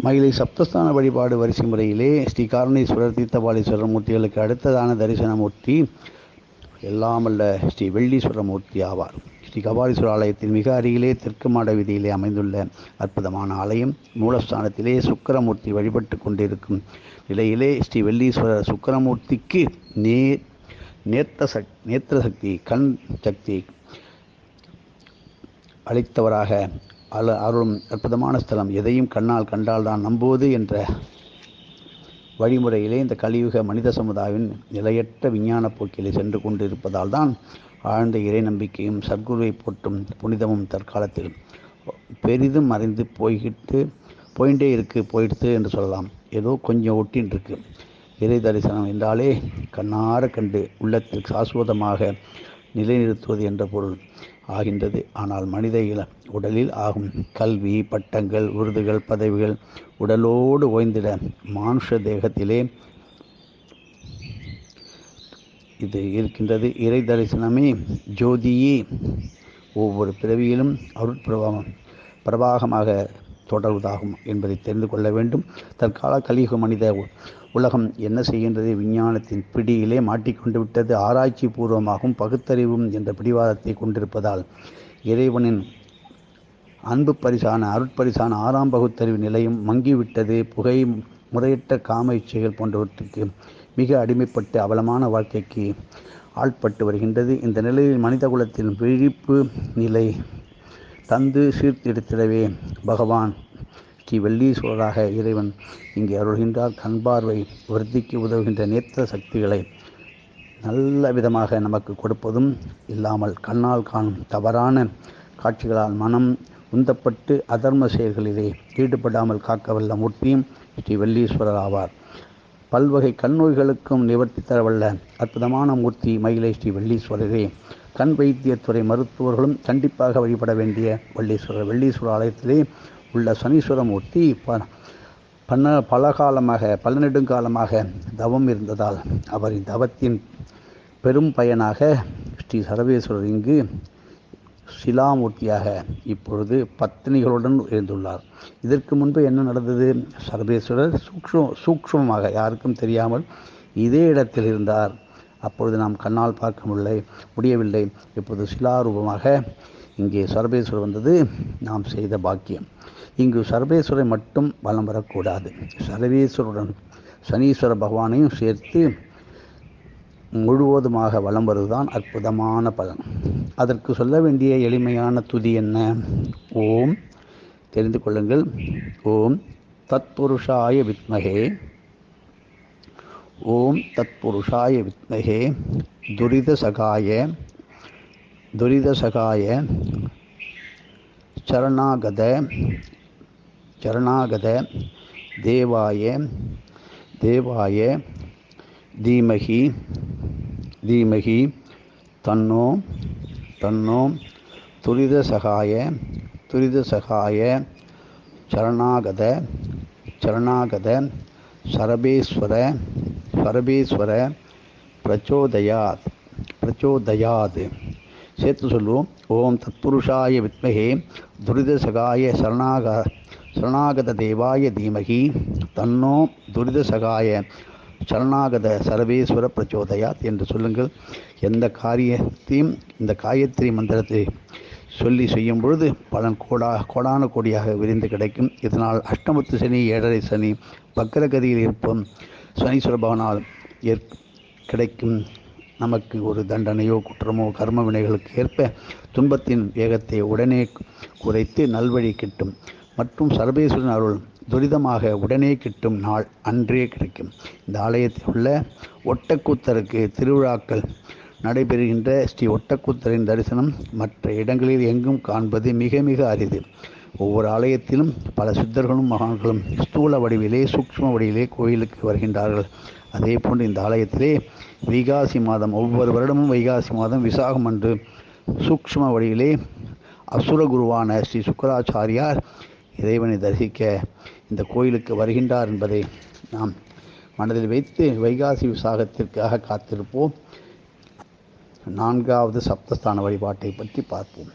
மயிலை சப்தஸ்தான வழிபாடு வரிசை முறையிலே ஸ்ரீ காரணீஸ்வரர் தீர்த்தபாலீஸ்வரர் மூர்த்திகளுக்கு அடுத்ததான தரிசனமூர்த்தி எல்லாமல்ல ஸ்ரீ வெள்ளீஸ்வர மூர்த்தி ஆவார். ஸ்ரீ கபாலீஸ்வரர் ஆலயத்தின் மிக அருகிலே தெற்கு மாட வீதியிலே அமைந்துள்ள அற்புதமான ஆலயம். மூலஸ்தானத்திலே சுக்கிரமூர்த்தி வழிபட்டு கொண்டிருக்கும் நிலையிலே ஸ்ரீ வெள்ளீஸ்வரர் சுக்கிரமூர்த்திக்கு நேத்திர சக்தி, கண் சக்தி அளித்தவராக அருளும் அற்புதமான ஸ்தலம். எதையும் கண்ணால் கண்டால்தான் நம்புவது என்ற வழிமுறையிலே இந்த கலியுக மனித சமுதாயம் நிலையற்ற விஞ்ஞான போக்கிலே சென்று கொண்டிருப்பதால் தான் ஆழ்ந்த இறை நம்பிக்கையும் சர்க்குருவை போற்றும் புனிதமும் தற்காலத்தில் பெரிதும் மறைந்து போயிடுத்து என்று சொல்லலாம். ஏதோ கொஞ்சம் ஒட்டின் இருக்கு. இறை தரிசனம் என்றாலே கண்ணார கண்டு உள்ளத்தில் சாஸ்வதமாக நிலைநிறுத்துவது என்ற பொருள் ஆகின்றது. ஆனால் மனித உடலில் ஆகும் கல்வி, பட்டங்கள், விருதுகள், பதவிகள் உடலோடு ஓய்ந்திட மானுஷ தேகத்திலே இது இருக்கின்றது. இறை தரிசனமே ஜோதியே ஒவ்வொரு பிறவியிலும் பிரபாகமாக தொடர்வதாகும் என்பதை தெரிந்து கொள்ள வேண்டும். தற்கால கலியுக மனித உலகம் என்ன செய்கின்றது? விஞ்ஞானத்தின் பிடியிலே மாட்டிக்கொண்டு விட்டது. ஆராய்ச்சி பூர்வமாகவும் பகுத்தறிவும் என்ற பிடிவாதத்தை கொண்டிருப்பதால் இறைவனின் அன்பு பரிசான அருட்பரிசான 6ஆம் பகுத்தறிவு நிலையும் மங்கிவிட்டது. புகை, முறையற்ற காம இச்சைகள் போன்றவற்றுக்கு மிக அடிமைப்பட்டு அவலமான வாழ்க்கைக்கு ஆட்பட்டு வருகின்றது. இந்த நிலையில் மனித குலத்தில் விழிப்பு நிலை தந்து சீர்திருத்திடவே பகவான் ஸ்ரீ வெள்ளீஸ்வரராக இறைவன் இங்கே அருள்கின்றார். கண்பார்வை விருத்திக்கு உதவுகின்ற நேத்திர சக்திகளை நல்ல விதமாக நமக்கு கொடுப்பதும் இல்லாமல் கண்ணால் காணும் தவறான காட்சிகளால் மனம் உந்தப்பட்டு அதர்ம செயல்களிலே ஈடுபடாமல் காக்கவல்ல மூர்த்தியும் ஸ்ரீ வெள்ளீஸ்வரர் ஆவார். பல்வகை கண்ணோய்களுக்கும் நிவர்த்தி தரவல்ல அற்புதமான மூர்த்தி மயிலை ஸ்ரீ வெள்ளீஸ்வரரே. கண் வைத்தியத்துறை மருத்துவர்களும் கண்டிப்பாக வழிபட வேண்டிய வெள்ளீஸ்வரர். வெள்ளீஸ்வரர் ஆலயத்திலே உள்ள சனீஸ்வர மூர்த்தி பல நெடுங்காலமாக தவம் இருந்ததால் அவரின் தவத்தின் பெரும் பயனாக ஸ்ரீ சர்வேஸ்வரர் இங்கு சிலாமூர்த்தியாக இப்பொழுது பத்தினிகளுடன் இருந்துள்ளார். இதற்கு முன்பு என்ன நடந்தது? சர்வேஸ்வரர் சூக்ஷ்மமாக யாருக்கும் தெரியாமல் இதே இடத்தில் இருந்தார். அப்பொழுது நாம் கண்ணால் பார்க்க முடியவில்லை. இப்போது சிலாரூபமாக இங்கே சர்வேஸ்வரர் வந்தது நாம் செய்த பாக்கியம். இங்கு சர்வேஸ்வரை மட்டும் வலம் வரக்கூடாது. சர்வேஸ்வருடன் சனீஸ்வர பகவானையும் சேர்த்து முழுவதுமாக வலம் வருவதுதான் அற்புதமான பலன். அதற்கு சொல்ல வேண்டிய எளிமையான துதி என்ன? ஓம் தெரிந்து கொள்ளுங்கள். ஓம் தத்புருஷாய வித்மகே, ஓம் தத்புருஷாய வித்மகே துரிதசகாய சரணாகத தேவாய தீமகி தன்னோ துரிதசகாய சரணாகத சரபேஸ்வர பிரச்சோதயாத். சேர்த்து சொல்லுவோம். ஓம் தத்புருஷாய வித்மகே துரிதசகாய சரணாகத தேவாய தீமகி தன்னோ துரிதசகாய சரணாகத சரபேஸ்வர பிரச்சோதயாத் என்று சொல்லுங்கள். எந்த காரியத்தையும் இந்த காயத்ரி மந்திரத்தை சொல்லி செய்யும் பொழுது பலன் கோடான கோடியாக விரிந்து கிடைக்கும். இதனால் அஷ்டமத்து சனி, 7.5 சனி, வக்கரகதியில் இருப்போம் சனீஸ்வர பகவானால் கிடைக்கும் நமக்கு ஒரு தண்டனையோ குற்றமோ கர்ம வினைகளுக்கு ஏற்ப துன்பத்தின் வேகத்தை உடனே குறைத்து நல்வழி கிட்டும். மற்றும் சர்வேஸ்வரன் அருள் துரிதமாக உடனே கிட்டும் நாள் அன்றே கிடைக்கும். இந்த ஆலயத்தில் உள்ள ஒட்டக்கூத்தருக்கு திருவிழாக்கள் நடைபெறுகின்ற ஸ்ரீ ஒட்டக்கூத்தரின் தரிசனம் மற்ற இடங்களில் எங்கும் காண்பது மிக மிக அரிது. ஒவ்வொரு ஆலயத்திலும் பல சித்தர்களும் மகான்களும் ஸ்தூல வடிவிலே சூக்ஷ்ம வடிவிலே கோயிலுக்கு வருகின்றார்கள். அதே போன்று இந்த ஆலயத்திலே வைகாசி மாதம் ஒவ்வொரு வருடமும் வைகாசி மாதம் விசாகம் அன்று சூக்ஷ்ம வடிவிலே அசுரகுருவான ஸ்ரீ சுக்கராச்சாரியார் இறைவனை தரிசிக்க இந்த கோயிலுக்கு வருகின்றார் என்பதை நாம் மனதில் வைத்து வைகாசி விசாகத்திற்காக காத்திருப்போம். 4வது சப்தஸ்தான வழிபாட்டை பற்றி பார்ப்போம்.